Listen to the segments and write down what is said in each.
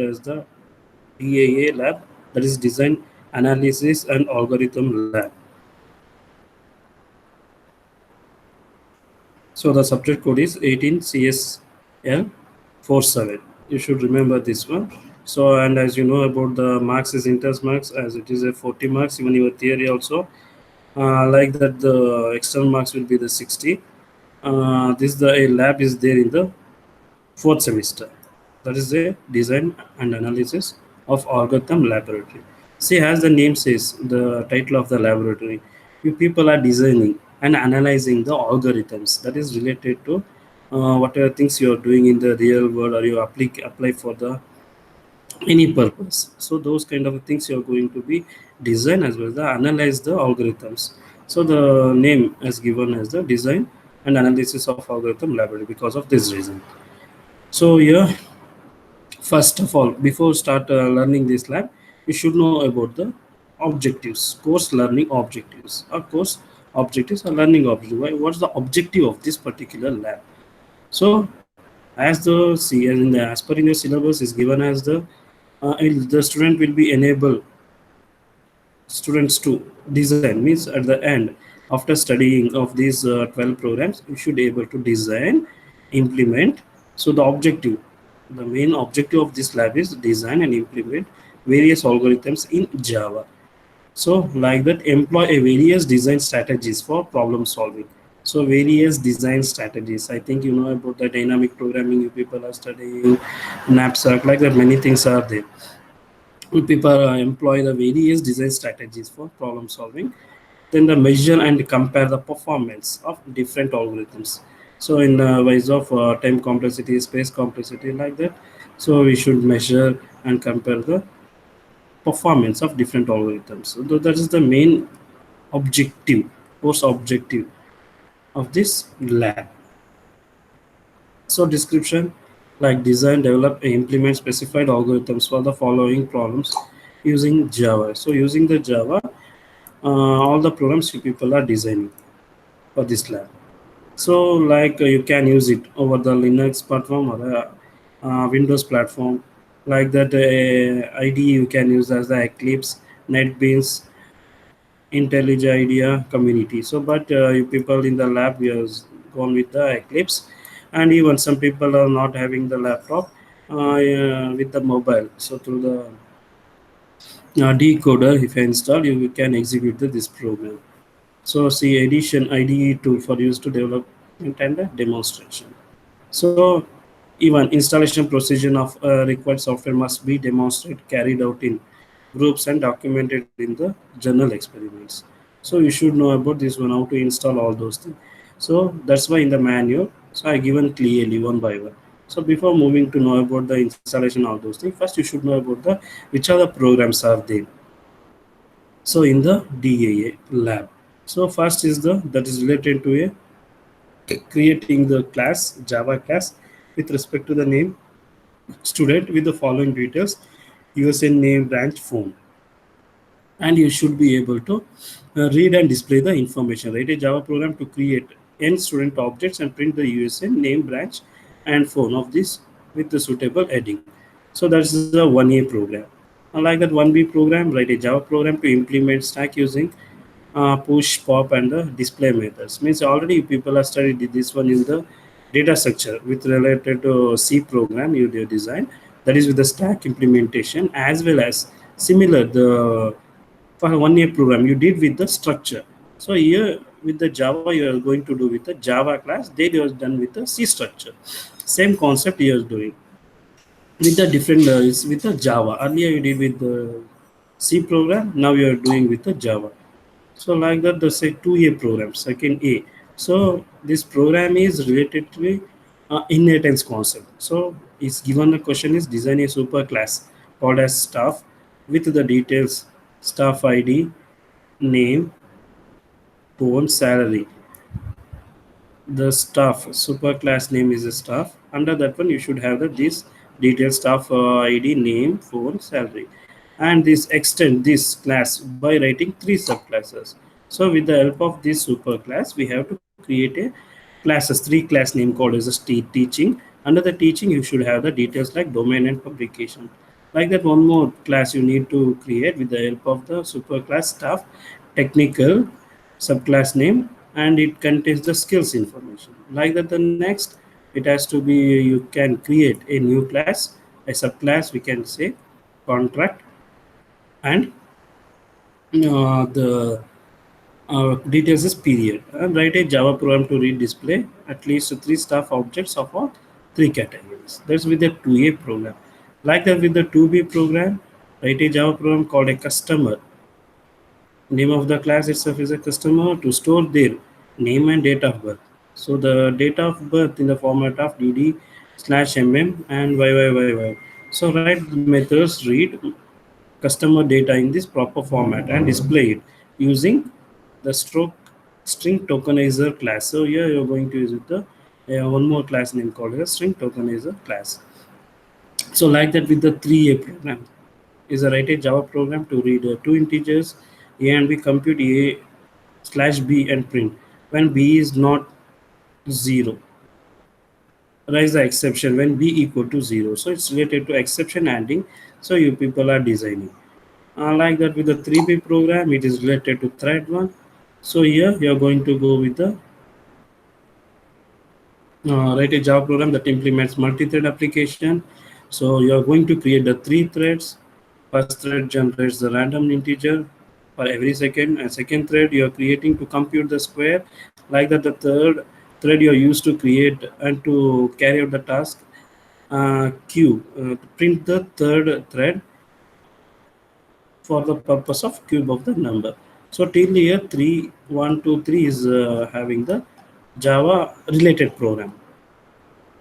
as the DAA lab, that is Design Analysis and Algorithm Lab. So the subject code is 18 CSL47. You should remember this one. So, and as you know about the marks is inters marks, as it is a 40 marks, even your theory also. Like that, the external marks will be the 60. This the a lab is there in the fourth semester. That is a design and analysis of algorithm laboratory. See, as the name says, the title of the laboratory, you people are designing and analyzing the algorithms that is related to whatever things you are doing in the real world, or you apply for the any purpose. So those kind of things you are going to be design as well as the analyze the algorithms. So the name is given as the design and analysis of algorithm laboratory because of this reason. So here, first of all, before start learning this lab, you should know about the objectives, course learning objectives. Of course, objectives are learning objectives. What's the objective of this particular lab? So, as the see as in the as per in your syllabus is given as the student will be enable students to design, means at the end after studying of these 12 programs you should be able to design, implement. So the objective, the main objective of this lab is design and implement various algorithms in Java. So like that, employ a various design strategies for problem solving. So various design strategies, I think you know about the dynamic programming, you people are studying knapsack, like that many things are there. People employ the various design strategies for problem solving. Then the measure and compare the performance of different algorithms. So in the ways of time complexity, space complexity, like that. So we should measure and compare the performance of different algorithms. So that is the main objective, course objective of this lab. So description, like design, develop, and implement specified algorithms for the following problems using Java. So using the Java, all the programs you people are designing for this lab. So like you can use it over the Linux platform or the Windows platform. Like that, IDE you can use as the Eclipse, NetBeans, IntelliJ IDEA community. So, but you people in the lab, we have gone with the Eclipse, and even some people are not having the laptop with the mobile. So through the decoder, if you install, you can execute this program. So see addition IDE tool for use to development and demonstration. So even installation procedure of required software must be demonstrated, carried out in groups and documented in the journal experiments. So you should know about this one, how to install all those things. So that's why in the manual, so I given clearly one by one. So before moving to know about the installation, all those things, first you should know about the which are the programs are there. So in the DAA lab, so first is the that is related to a creating the class Java class with respect to the name student with the following details: USN name, branch, phone, and you should be able to read and display the information. Write a Java program to create n student objects and print the USN name, branch, and phone of this with the suitable heading. So that's the 1A program. Unlike that 1B program, write a Java program to implement stack using push, pop, and the display methods. Means already people have studied this one in the data structure with related to C program you design. That is with the stack implementation, as well as similar the for 1A program you did with the structure. So here with the Java you are going to do with the Java class. They was done with the C structure. Same concept you are doing with the different is with the Java. Earlier you did with the C program. Now you are doing with the Java. So like that, the say 2A program, second A. So this program is related to a inheritance concept. So it's given the question is design a super class called as staff with the details staff ID, name, phone, salary. The staff superclass name is a staff. Under that one you should have the this detailed staff ID, name, phone, salary, and this extend this class by writing three subclasses. So with the help of this superclass we have to create a classes, three class name called as a teaching. Under the teaching you should have the details like domain and publication. Like that, one more class you need to create with the help of the superclass staff technical subclass name, and it contains the skills information. Like that, the next, it has to be, you can create a new class, a subclass, we can say contract, and the details is period, and write a Java program to read display at least three staff objects of all three categories. That's with the 2A program. Like that, with the 2B program, write a Java program called a customer. Name of the class itself is a customer to store their name and date of birth. So the date of birth in the format of dd slash mm and yyyy. So write methods read customer data in this proper format and display it using the stroke string tokenizer class. So here you're going to use it the one more class name called a string tokenizer class. So like that, with the 3A program is a write a Java program to read two integers a and b, compute a slash b and print when b is not 0. Raise the exception when b equal to 0. So it's related to exception handling. So you people are designing. Like that, with the 3B program, it is related to thread one. So here you are going to go with the write a Java program that implements multi-thread application. So you are going to create the three threads. First thread generates the random integer for every second, and second thread you are creating to compute the square. Like that, the third thread you are used to create and to carry out the task queue, print the third thread for the purpose of cube of the number. So till here 3, 1, 2, 3 is having the Java related program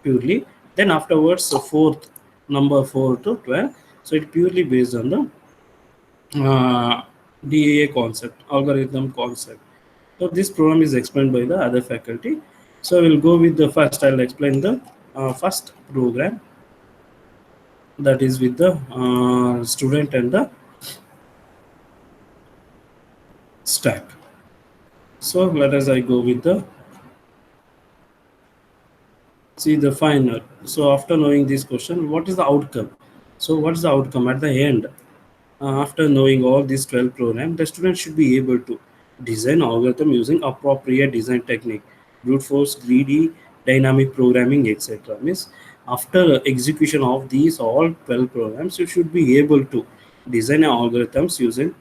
purely. Then afterwards, so fourth, number 4 to 12. So it purely based on the DAA concept, algorithm concept. So this program is explained by the other faculty. So we'll go with the first. I'll explain the first program, that is with the student and the stack. So let us I go with the see the final. So after knowing this question, what is the outcome? So what's the outcome at the end? After knowing all these 12 programs, the student should be able to design algorithm using appropriate design technique, brute force, greedy, dynamic programming, etc. Means after execution of these all 12 programs, you should be able to design algorithms using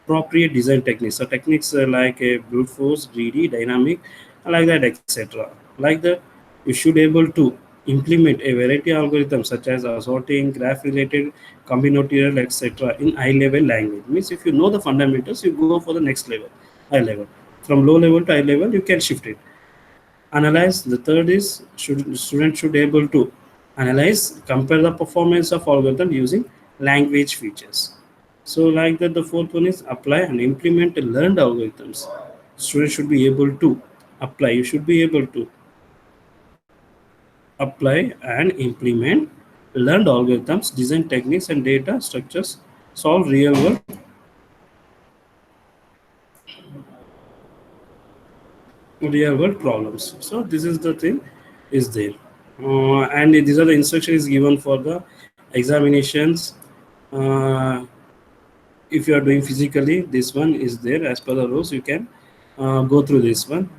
appropriate design techniques. So techniques like a brute force, greedy, dynamic, like that, etc. Like that, you should able to implement a variety of algorithms such as assorting, graph-related, combinatorial, etc. in high-level language. Means if you know the fundamentals, you go for the next level, high level. From low level to high level, you can shift it. Analyze. The third is student should able to analyze, compare the performance of algorithm using language features. So like that, the fourth one is apply and implement learned algorithms. Students should be able to apply. You should be able to apply and implement learned algorithms, design techniques and data structures, solve real world problems. So this is the thing is there, and these are the instructions given for the examinations. Uh, if you are doing physically, this one is there as per the rules. You can go through this one.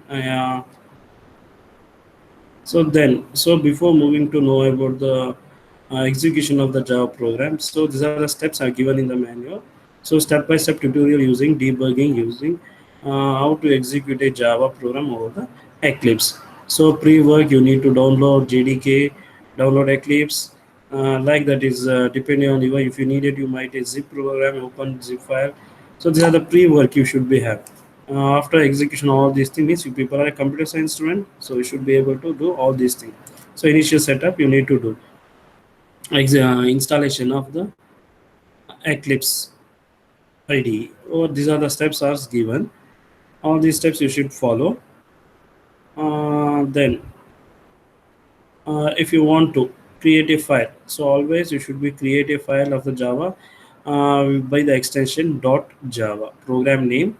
So before moving to know about the execution of the Java program, so these are the steps are given in the manual. So step-by-step tutorial using debugging, using how to execute a Java program over the Eclipse. So pre-work, you need to download JDK, download Eclipse. Like that is depending on you. If you need it, you might a zip program, open zip file. So these are the pre-work you should be have. After execution of all these things, means you people are a computer science student, so you should be able to do all these things. So initial setup you need to do installation of the Eclipse IDE. Or these are the steps are given. All these steps you should follow. Then if you want to create a file, so always you should be create a file of the Java by the extension .java, program name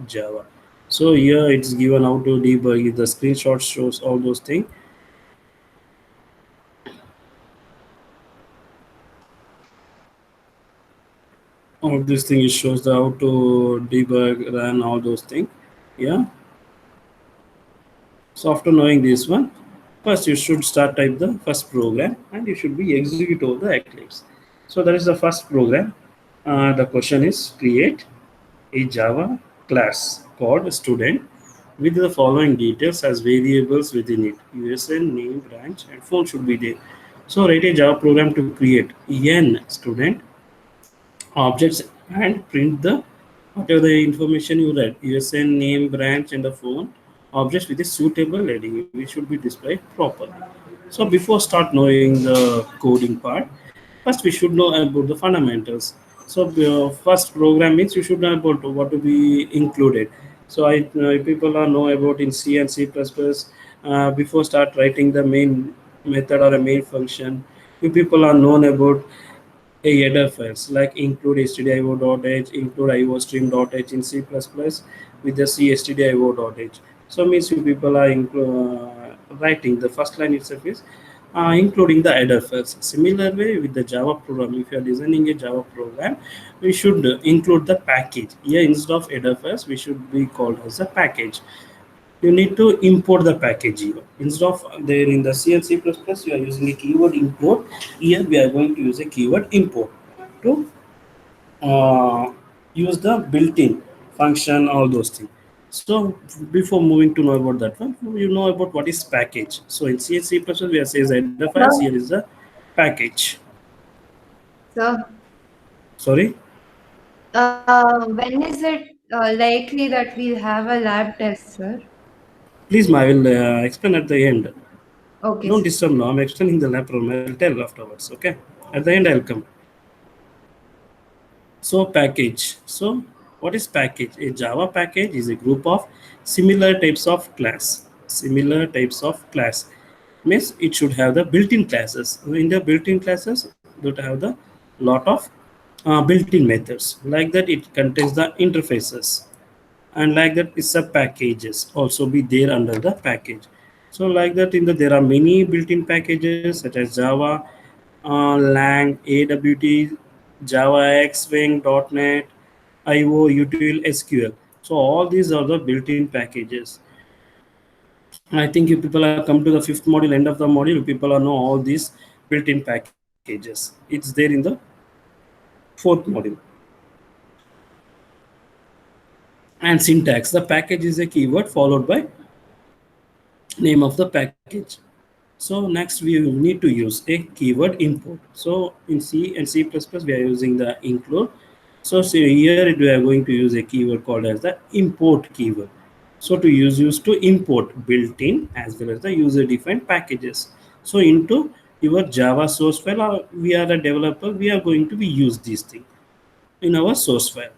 .java. So here it's given how to debug. The screenshot shows all those things. All these things shows the how to debug, run all those things. Yeah. So after knowing this one, first you should start type the first program and you should be execute over the Eclipse. So that is the first program. The question is create a Java class called student with the following details as variables within it. USN, name, branch, and phone should be there. So write a Java program to create n student objects and print the whatever the information you read, USN, name, branch, and the phone objects with a suitable heading, which should be displayed properly. So before start knowing the coding part, first we should know about the fundamentals. So first program means you should know about what to be included. So people are know about in C and C++. Before start writing the main method or a main function, you people are known about a header files like include stdio.h, include iostream.h in C++ with the c stdio.h. So means you people are writing the first line itself is including the header files. Similar way with the Java program, if you are designing a Java program, we should include the package. Here instead of header files, we should be called as a package. You need to import the package here. Instead of there in the C and C++, you are using a keyword import. Here we are going to use a keyword import to use the built-in function, all those things. So before moving to know about that one, you know about what is package. So in C and C++, we are says header files. Here is Sir, the package. sir, Sorry, when is it likely that we'll have a lab test, sir? please, I will explain at the end. Okay, Don't sir. disturb now. I'm explaining the lab problem. I'll tell afterwards. Okay. At the end, I'll come. So package. So what is package? A Java package is a group of similar types of class. Similar types of class means it should have the built-in classes. In the built-in classes, that have the lot of built-in methods. Like that, it contains the interfaces, and like that, is sub packages also be there under the package. So like that, in the there are many built-in packages such as Java, Lang, AWT, Java X, Swing, .NET, IO, Util, SQL. So all these are the built-in packages. I think you people are come to the fifth module, end of the module, people are know all these built-in packages. It's there in the fourth module. And syntax. The package is a keyword followed by name of the package. So next we need to use a keyword import. So in C and C++ we are using the include. So see here we are going to use a keyword called as the import keyword. So to used to import built-in as well as the user-defined packages. So into your Java source file, or we are a developer, we are going to be use these things in our source file.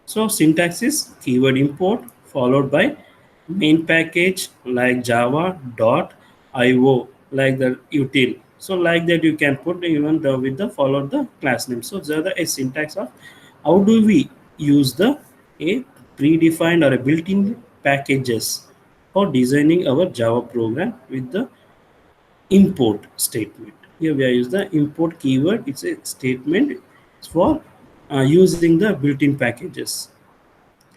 So syntax is keyword import followed by main package like java dot io like the util. So like that you can put even the with the followed the class name. So these are the a syntax of how do we use the a predefined or a built-in packages for designing our Java program with the import statement. Here we are using the import keyword. It's a statement for using the built-in packages.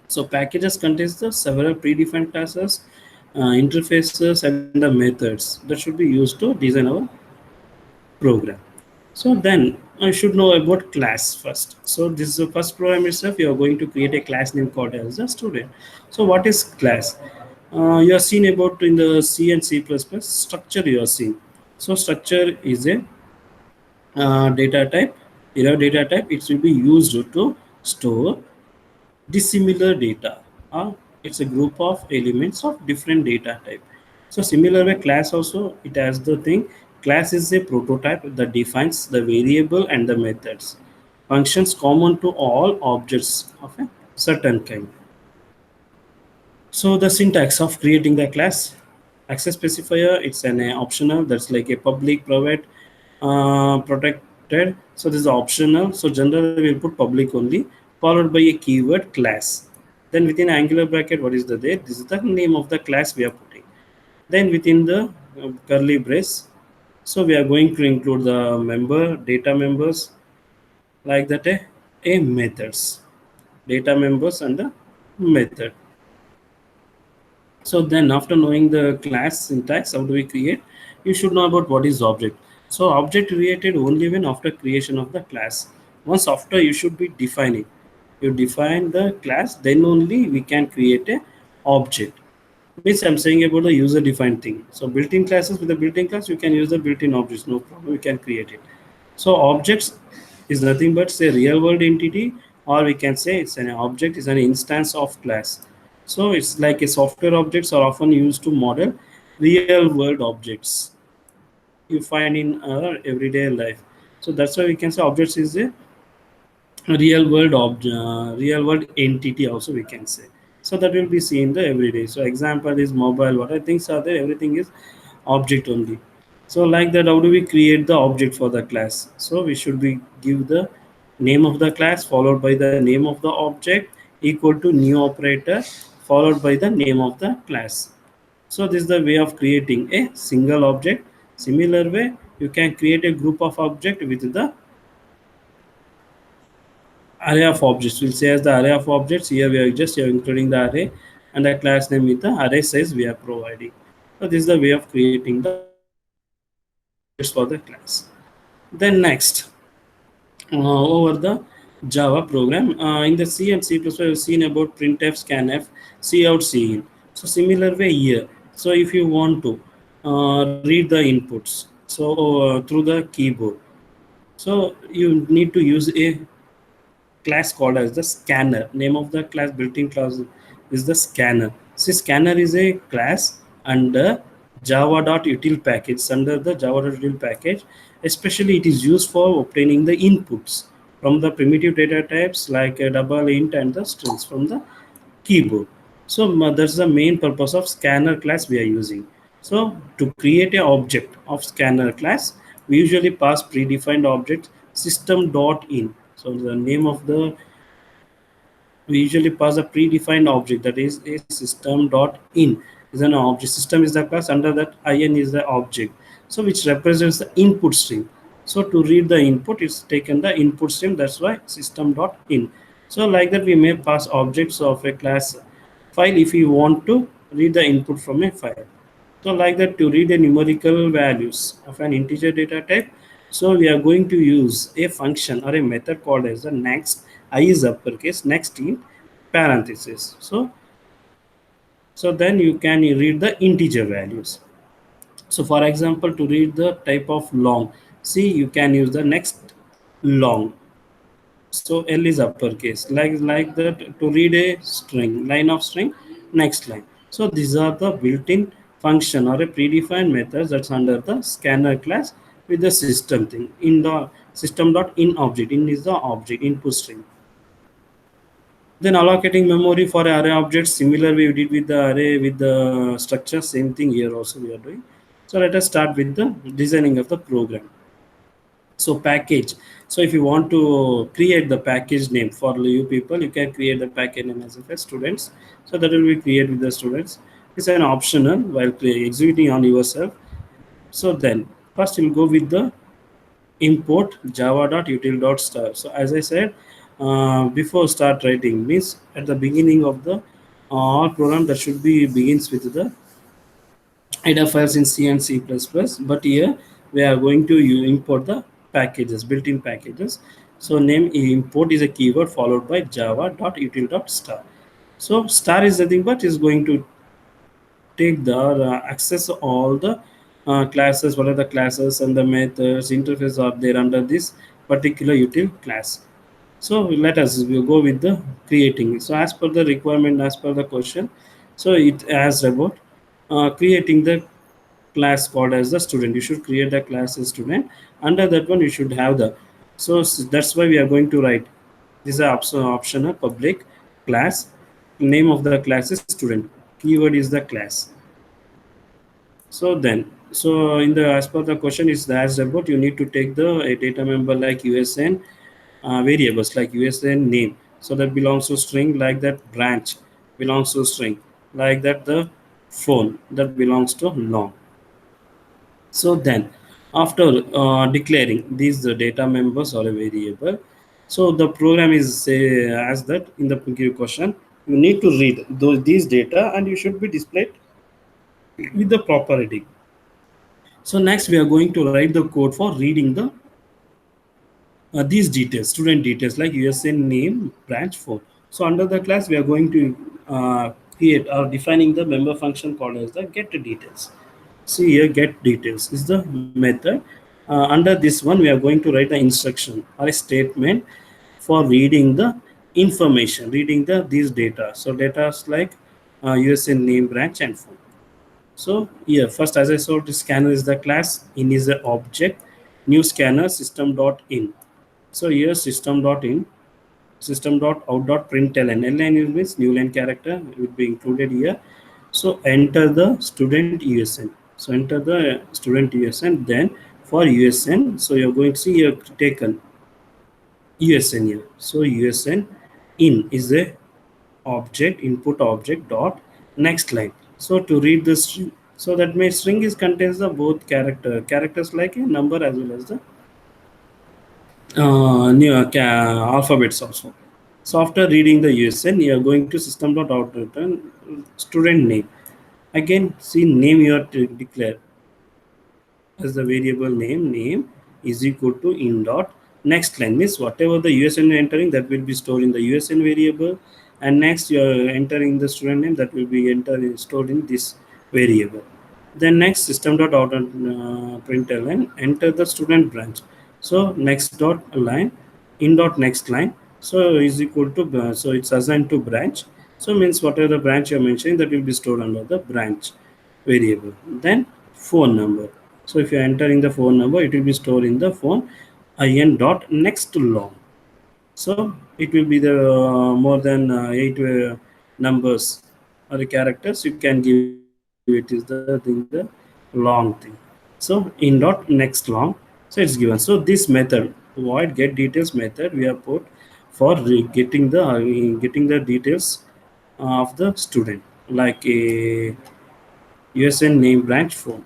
So packages contains the several predefined classes, interfaces, and the methods that should be used to design our program. So then I should know about class first. So this is the first program itself. You are going to create a class name called as a student. So what is class? You are seen about in the C and C++ structure you are seeing. So structure is a data type. Data type. It will be used to store dissimilar data. It's a group of elements of different data type. So similar way class also it has the thing. Class is a prototype that defines the variable and the methods. Functions common to all objects of a certain kind. So the syntax of creating the class, access specifier, it's an optional. That's like a public, private, protected. So this is optional. So generally we'll put public only, followed by a keyword class. Then within angular bracket, what is the there? This is the name of the class we are putting. Then within the curly brace, so we are going to include the member, data members, like that a methods, data members and the method. So then after knowing the class syntax, how do we create? You should know about what is object. So object created only when after creation of the class. Once after you should be defining. You define the class, then only we can create a object. Means I'm saying about the user defined thing. So built-in classes, with the built-in class, you can use the built-in objects, no problem, we can create it. So objects is nothing but say real world entity, or we can say it's an object is an instance of class. So it's like a software objects are often used to model real world objects you find in our everyday life. So that's why we can say objects is a real world entity also we can say. So that will be seen the everyday. So example is mobile, what I things are there, everything is object only. So like that, how do we create the object for the class? So we should be give the name of the class followed by the name of the object equal to new operator followed by the name of the class. So this is the way of creating a single object. Similar way, you can create a group of object with the array of objects. We'll say as the array of objects. Here we are just including the array and the class name with the array size we are providing. So this is the way of creating the objects for the class. Then next, over the Java program. In the C and C++, we've seen about printf, scanf, cout, cin. So similar way here. So if you want to read the inputs, so through the keyboard, so you need to use a class called as the scanner. Name of the class, built-in class is the scanner. See, scanner is a class under java.util package. Under the java.util package, especially it is used for obtaining the inputs from the primitive data types like a double int and the strings from the keyboard. So that's the main purpose of scanner class we are using. So to create a object of scanner class, we usually pass predefined object system.in. So the name of the, we usually pass a predefined object, that is a system.in is an object. System is the class, under that in is the object, so which represents the input stream. So to read the input, it's taken the input stream, that's why system.in. So like that, we may pass objects of a class file if we want to read the input from a file. So like that, to read the numerical values of an integer data type, so we are going to use a function or a method called as the next. I is uppercase, next in parenthesis. So then you can read the integer values. So for example, to read the type of long, see, you can use the next long. So L is uppercase, like that. To read a string, line of string, next line. So these are the built-in function or a predefined methods that's under the scanner class with the system thing. In the system.in object, in is the object input string. Then allocating memory for array objects, similar we did with the array with the structure, same thing here also we are doing. So let us start with the designing of the program. So package. So if you want to create the package name for you people, you can create the package name as a students. So that will be created with the students. It's an optional while executing on yourself. So then first you'll go with the import java.util.star. So as I said, before start writing means at the beginning of the all program, that should be begins with the header files in C and C++, but here we are going to import the packages, built-in packages. So name import is a keyword followed by java.util.star. So star is nothing but is going to take the access all the classes, what are the classes and the methods interface are there under this particular util class. So let us we'll go with the creating. So as per the requirement, as per the question, so it asks about creating the class called as the student. You should create the class as student. Under that one, you should have the. So that's why we are going to write. This is optional public class. Name of the class is student. Keyword is the class. So then, so in the as per the question is asked about, you need to take the a data member like USN variables like USN name. So that belongs to string, like that branch belongs to string, like that the phone that belongs to long. So then after declaring these the data members or a variable, So the program is say as that in the question you need to read these data and you should be displayed with the proper heading. So next we are going to write the code for reading the these details, student details like USN name, branch 4. So under the class, we are going to create or defining the member function called as the get details. See here, get details is the method. Under this one, we are going to write the instruction or a statement for reading the information, reading the these data. So data is like USN name, branch, and phone. So here, first as I saw, the scanner is the class, in is the object, new scanner system dot in. So here system.in, system.out.println. Line means new line character will be included here. So enter the student USN. So enter the student USN. Then for USN, so you're going to see here taken USN here. So USN in is a object input object dot next line. So to read the string, so that means string is contains the both characters like a number as well as the new alphabets also. So after reading the USN, you are going to system.out return student name. Again, see name you are to declare as the variable name is equal to in dot next line means whatever the USN you are entering that will be stored in the USN variable, and next you are entering the student name that will be stored in this variable. Then next system.out println enter the student branch. So next dot line in dot next line, so is equal to so it's assigned to branch. So means whatever the branch you're mentioning that will be stored under the branch variable. Then phone number. So if you're entering the phone number, it will be stored in the phone in dot next long. So it will be the more than 8 numbers or the characters you can give it is the long thing. So in dot next long, so it's given. So this method void get details method we have put for getting the details of the student like a USN name branch phone.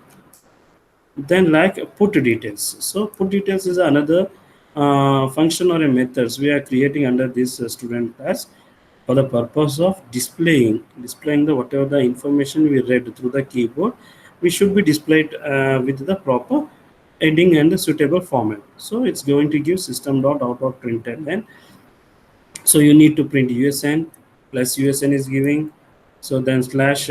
Then like put details. So put details is another function or a methods we are creating under this student class for the purpose of displaying the whatever the information we read through the keyboard, we should be displayed with the proper heading and the suitable format. So it's going to give system.out.println. So you need to print USN plus USN is giving. So then slash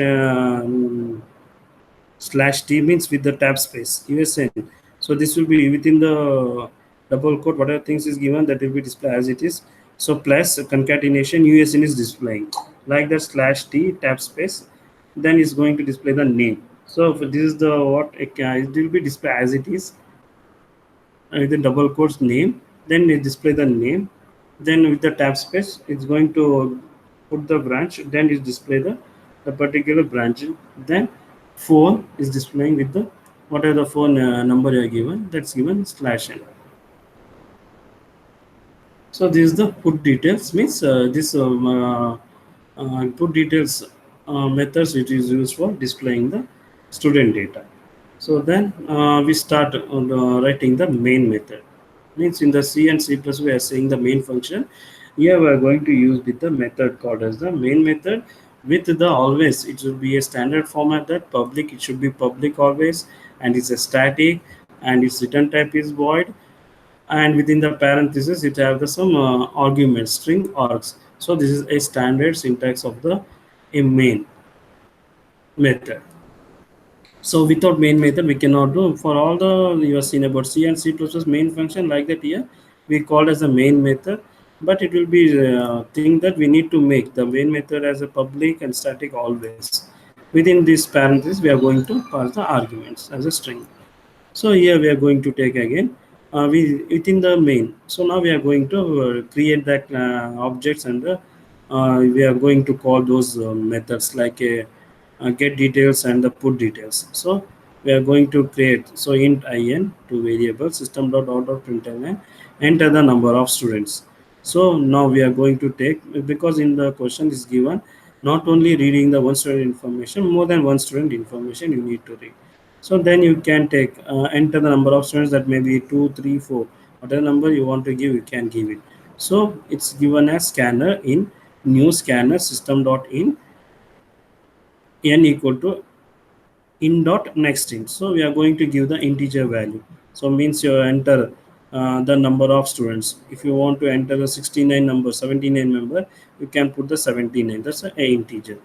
t means with the tab space USN. So this will be within the double quote whatever things is given that will be displayed as it is. So plus concatenation USN is displaying like that slash t tab space, then it's going to display the name. So if this is the what it will be displayed as it is with the double quotes name, then it display the name, then with the tab space it's going to put the branch, then it display the particular branch, then phone is displaying with the whatever the phone number you are given, that's given slash n. So this is the put details means this put details methods which is used for displaying the student data. So then we start writing the main method. Means in the C and C plus we are saying the main function. Here we are going to use with the method called as the main method with the always. It should be a standard format that public. It should be public always, and it's a static, and its return type is void, and within the parentheses it have the some arguments string args. So this is a standard syntax of the a main method. So without main method we cannot do for all the you have seen about C and C++ main function like that. Here we call as a main method, but it will be thing that we need to make the main method as a public and static always. Within this parenthesis we are going to pass the arguments as a string. So here we are going to take again we within the main. So now we are going to create that objects, and we are going to call those methods like a get details and the put details. So we are going to create so int in to variable system.out.println enter the number of students. So now we are going to take, because in the question is given not only reading the one student information, more than one student information you need to read. So then you can take enter the number of students, that may be 2 3 4, whatever number you want to give you can give it. So it's given as scanner in new scanner system dot in n equal to in dot next int. So we are going to give the integer value. So means you enter the number of students. If you want to enter the 69 number, 79 number, you can put the 79. That's a integer,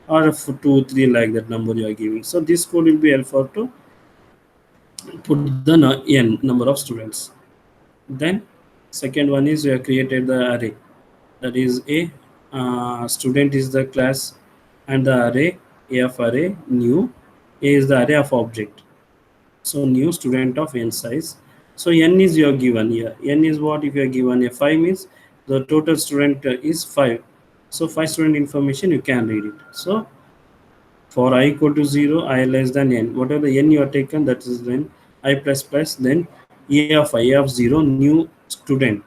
or if 2 3 like that number you are giving. So this code will be helpful to put the n number of students. Then second one is we have created the array, that is a student is the class, and the array a of array new, a is the array of object. So new student of n size. So n is your given here. N is what? If you are given a 5 means the total student is 5. So 5 student information you can read it. So for I equal to 0, I less than n. Whatever the n you are taken, that is then I plus plus, then a of 0 new student.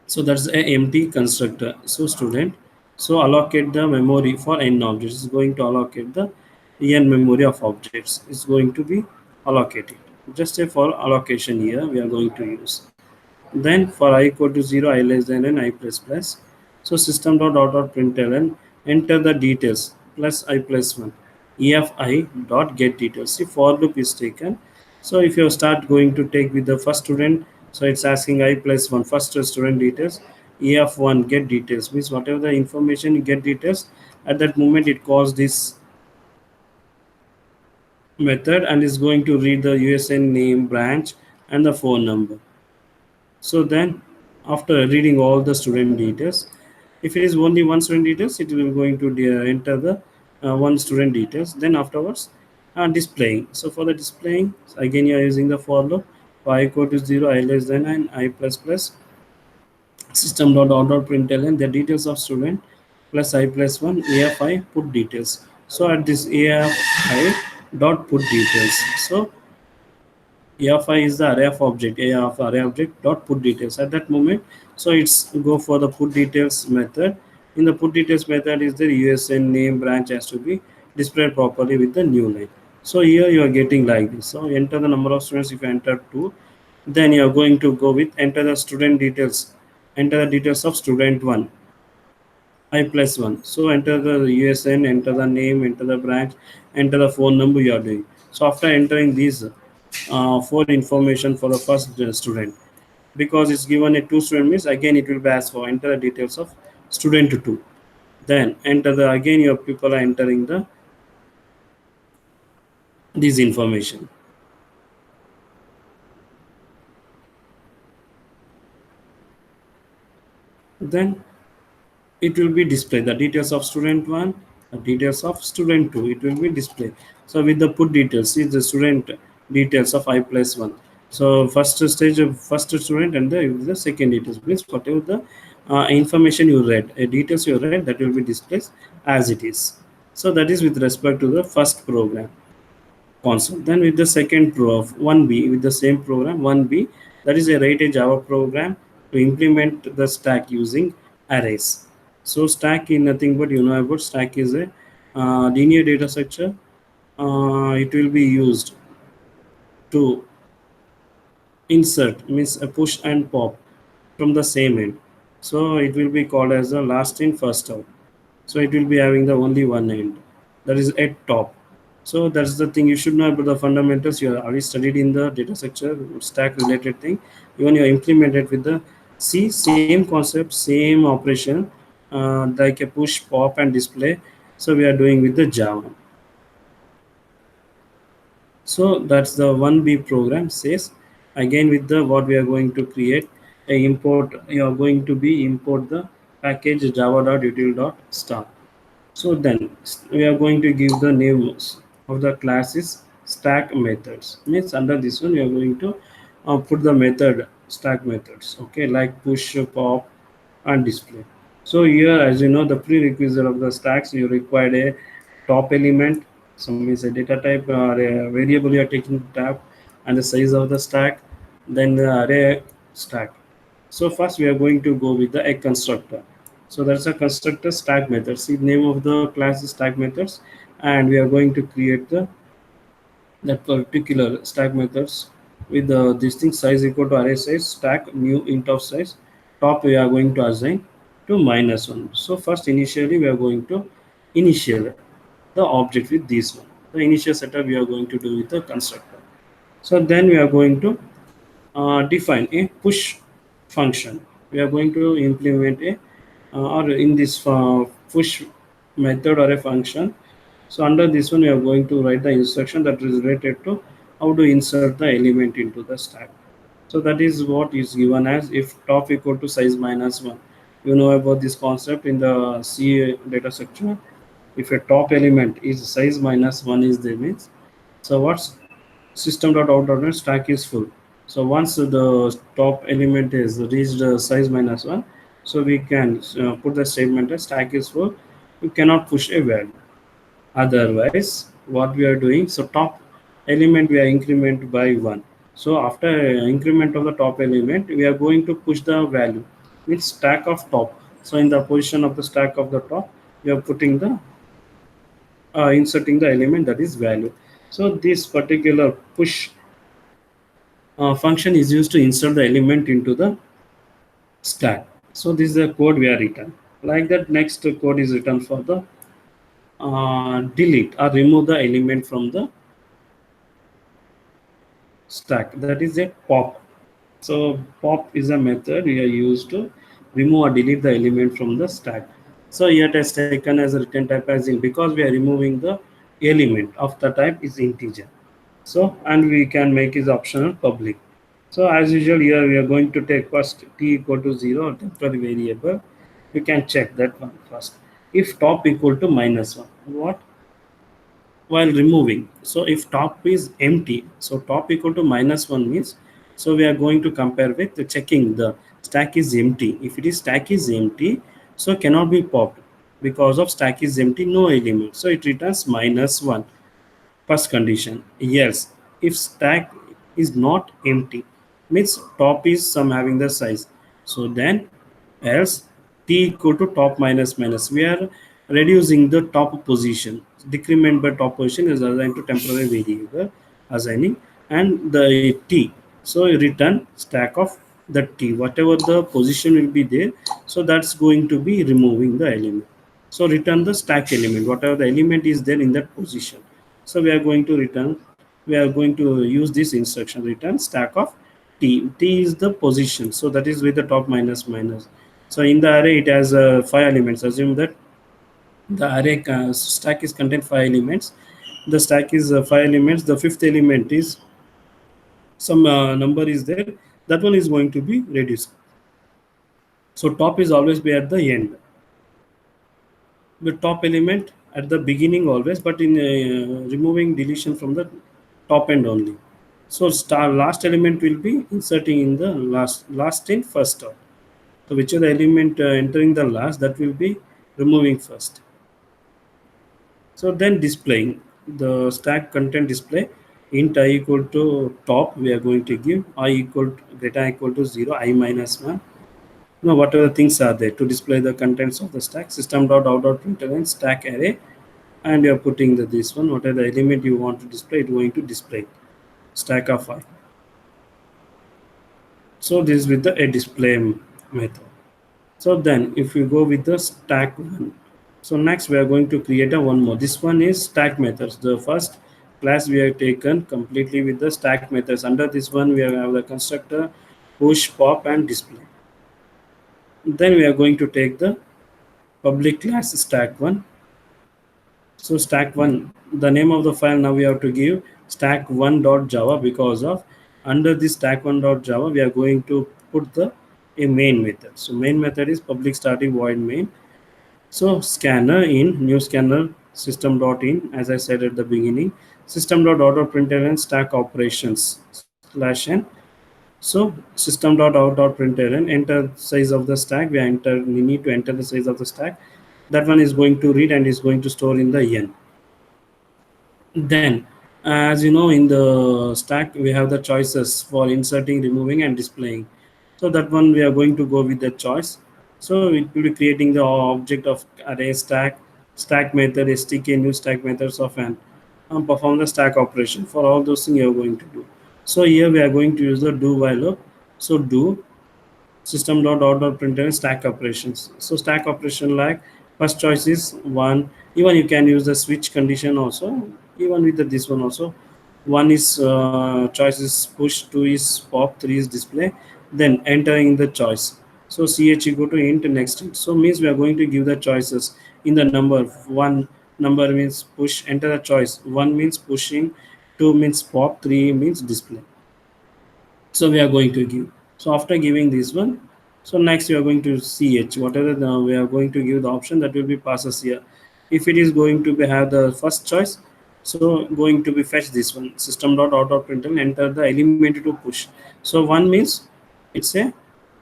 So that's a empty constructor. So student, so allocate the memory for n objects. It's going to allocate the n memory of objects. It's going to be allocated. Just a for allocation here we are going to use. Then for I equal to 0, I less than n, I plus plus. So system dot println, enter the details plus I plus 1. EFI dot get details. See, for loop is taken. So if you start going to take with the first student, so it's asking I plus 1 first student details. EF1 get details means whatever the information you get details, at that moment it calls this method and is going to read the USN name, branch, and the phone number. So then after reading all the student details, if it is only one student details, it will going to enter the one student details. Then afterwards displaying. So for the displaying, again you are using the for loop. For I equal to 0, I less than and I plus plus, system dot println the details of student plus I plus 1 AFI put details. So at this AFI dot put details. So AFI is the array of object, A of array object dot put details. At that moment, so it's go for the put details method. In the put details method is the USN name branch has to be displayed properly with the new line. So here you are getting like this. So enter the number of students. If you enter 2, then you are going to go with enter the student details. Enter the details of student 1. I plus 1. So enter the USN, enter the name, enter the branch, enter the phone number you are doing. So after entering these for information for the first student, because it's given a 2 student means again it will be asked for enter the details of student 2. Then enter the again your people are entering the this information. Then it will be displayed the details of student 1, the details of student 2, it will be displayed. So with the put details is the student details of I plus 1. So first stage of first student and the second details means whatever the information you read, details you read, that will be displayed as it is. So that is with respect to the first program console. Then with the second pro of 1b, with the same program 1b, that is a write a Java program to implement the stack using arrays. So stack is nothing but you know about stack is a linear data structure. It will be used to insert means a push and pop from the same end. So it will be called as the last in first out. So it will be having the only one end, that is at top. So that's the thing you should know about the fundamentals. You are already studied in the data structure stack related thing. Even you are implemented with the C, same concept, same operation, like a push, pop, and display. So we are doing with the Java. So that's the 1b program says. Again with the what we are going to create a import, you are going to be import the package java.util.star. So then we are going to give the names of the classes stack methods. Means under this one we are going to put the method stack methods. Okay, like push, pop, and display. So here, as you know, the prerequisite of the stacks, you require a top element, some means a data type or a variable you are taking tab, and the size of the stack, then the array stack. So first we are going to go with the a constructor. So that's a constructor stack method. See, name of the class is stack methods, and we are going to create the that particular stack methods with this thing size equal to array size stack new int of size. Top we are going to assign to -1. So first initially we are going to initial the object with this one. The initial setup we are going to do with the constructor. So then we are going to define a push function. We are going to implement a or in this push method or a function. So under this one we are going to write the instruction that is related to how to insert the element into the stack. So that is what is given as if top equal to size -1. You know about this concept in the C data structure. If a top element is size -1 is there means, so what's system.out.net stack is full. So once the top element is reached size -1, so we can put the statement as stack is full. You cannot push a value. Otherwise, what we are doing, so top element we are increment by 1. So after increment of the top element, we are going to push the value with stack of top. So in the position of the stack of the top, we are putting the inserting the element that is value. So this particular push function is used to insert the element into the stack. So this is the code we are written. Like that, next code is written for the delete or remove the element from the stack. That is a pop. So pop is a method we are used to remove or delete the element from the stack. So here it has taken as a return type as in because we are removing the element of the type is integer. So and we can make is optional public. So as usual here we are going to take first t equal to 0 or temporary variable. You can check that one first. If top equal to -1, what while removing. So if top is empty, so top equal to -1 means, so we are going to compare with the checking the stack is empty. If it is stack is empty, so cannot be popped because of stack is empty, no element. So it returns -1. First condition, yes. If stack is not empty, means top is some having the size. So then else t equal to top minus minus. We are reducing the top position. Decrement by top position is assigned to temporary variable assigning and the t. So return stack of the t. Whatever the position will be there, so that's going to be removing the element. So return the stack element, whatever the element is there in that position. So we are going to return, we are going to use this instruction return stack of t. T is the position, so that is with the top minus minus. So in the array it has 5 elements. Assume that the array stack is contain 5 elements. The stack is 5 elements. The fifth element is some number is there. That one is going to be reduced. So top is always be at the end. The top element at the beginning always, but in removing deletion from the top end only. So last element will be inserting in the last in first top. So which are the element entering the last, that will be removing first. So then displaying the stack content display int I equal to top, we are going to give I equal to greater equal to 0, I -1. Now whatever things are there to display the contents of the stack, system.out.println stack array, and you're putting this one, whatever the element you want to display, it's going to display stack of I. So this is with the a display method. So then if you go with the stack one, so next we are going to create a one more. This one is stack methods. The first class we have taken completely with the stack methods. Under this one we have the constructor, push, pop, and display. Then we are going to take the public class stack one. So stack one, the name of the file now we have to give stack1.java, because of under this stack1.java we are going to put the a main method. So main method is public static void main. So scanner in new scanner system.in, as I said at the beginning, system.out.println stack operations /n. So system.out.println enter size of the stack. We need to enter the size of the stack. That one is going to read and is going to store in the n. Then as you know, in the stack we have the choices for inserting, removing, and displaying. So that one we are going to go with the choice. So it will be creating the object of array stack method, stk new stack methods of an perform the stack operation. For all those things you are going to do. So here we are going to use the do while loop. So do system.out.println stack operations. So stack operation, like first choice is one. Even you can use the switch condition also. Even with this one also, one is choice is push, two is pop, three is display. Then entering the choice. So ch equal to int next int. So means we are going to give the choices in the number. One number means push, enter the choice. One means pushing, two means pop, three means display. So we are going to give. So after giving this one, so next we are going to ch whatever we are going to give the option, that will be passes here. If it is going to be have the first choice, so going to be fetch this one system dot out of print and enter the element to push. So one means it's a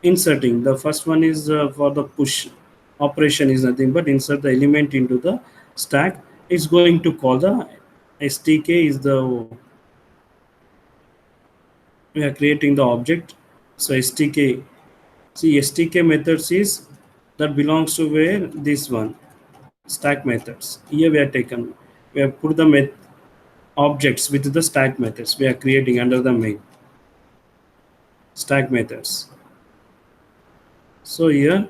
inserting. The first one is for the push operation is nothing but insert the element into the stack. It's going to call the stk is the, we are creating the object. So stk, see stk methods is that belongs to where this one stack methods. Here we are taken, we have put the objects with the stack methods we are creating under the main stack methods. So here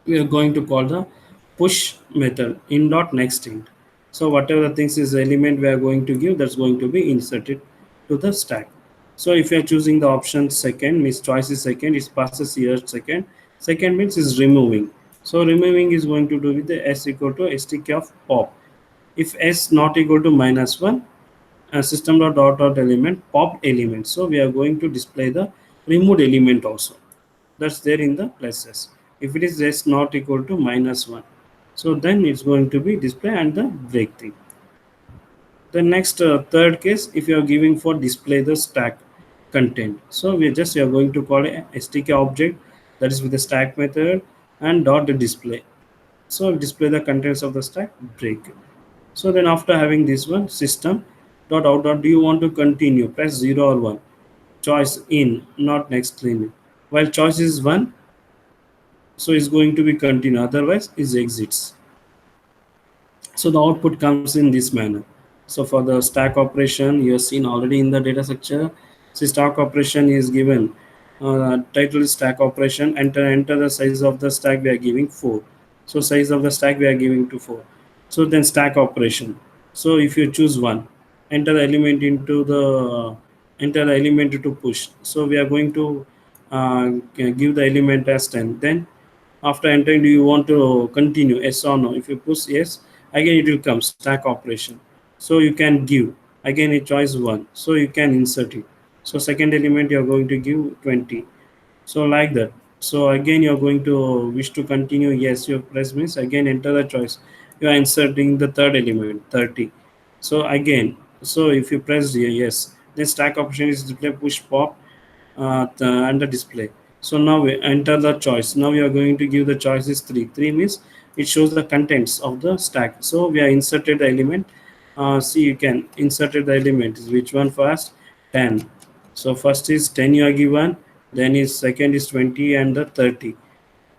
we are going to call the push method in dot next int. So whatever the things is element we are going to give, that's going to be inserted to the stack. So if you are choosing the option second, means choice is second, it passes here second. Second means is removing. So removing is going to do with the s equal to stk of pop. If s not equal to -1, system dot element pop element. So we are going to display the removed element also. That's there in the pluses. If it is s not equal to -1, so then it's going to be display and the break thing. The next third case, if you are giving for display the stack content, so we are going to call a stk object that is with the stack method and dot display. So display the contents of the stack break. So then after having this one system dot out dot, do you want to continue, press 0 or 1, choice in not next limit. While choice is 1, so it's going to be continue, otherwise is exits. So the output comes in this manner. So for the stack operation, you have seen already in the data structure. So stack operation is given, title is stack operation, enter the size of the stack, we are giving 4. So size of the stack we are giving to 4. So then stack operation, so if you choose 1, enter the element into the, enter the element to push. So we are going to give the element as 10. Then after entering, do you want to continue, yes or no? If you push yes, again it will come stack operation. So you can give again a choice 1, so you can insert it. So second element you are going to give 20. So like that. So again you are going to wish to continue, yes, your press means again enter the choice, you are inserting the third element 30. So again, so if you press here yes, then stack option is display push pop and the display. So now we enter the choice. Now we are going to give the choice is 3. 3 means it shows the contents of the stack. So we are inserted the element. See, you can inserted the element. Which one first? 10. So first is 10 you are given. Then is second is 20 and the 30.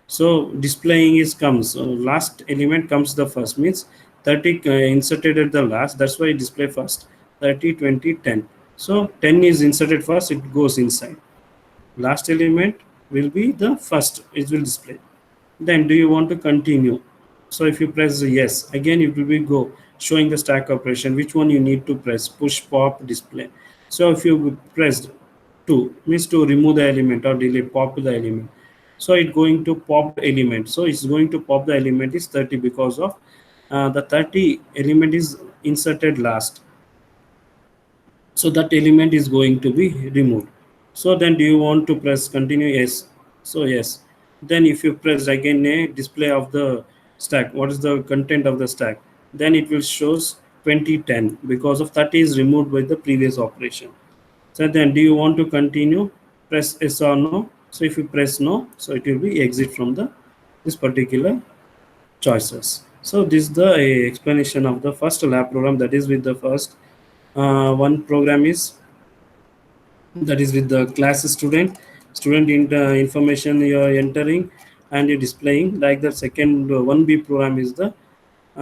So displaying is comes. Last element comes the first, means 30 inserted at the last. That's why display first. 30, 20, 10. So 10 is inserted first. It goes inside. Last element will be the first, it will display. Then do you want to continue? So if you press yes, again it will be go showing the stack operation, which one you need to press, push pop display. So if you pressed 2 means to remove the element or delete, pop the element, so it's going to pop element. So it's going to pop the element is 30 because of the 30 element is inserted last, so that element is going to be removed. So then do you want to press continue, yes, so yes. Then if you press again a display of the stack, what is the content of the stack, then it will shows 2010 because of 30 is removed by the previous operation. So then do you want to continue, press yes or no. So if you press no, so it will be exit from the this particular choices. So this is the explanation of the first lab program, that is with the first one program is, that is with the class student in information you are entering and you're displaying. Like the second 1b program is the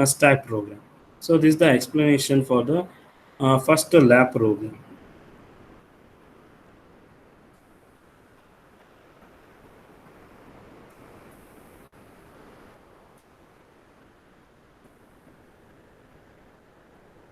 stack program. So this is the explanation for the first lab program.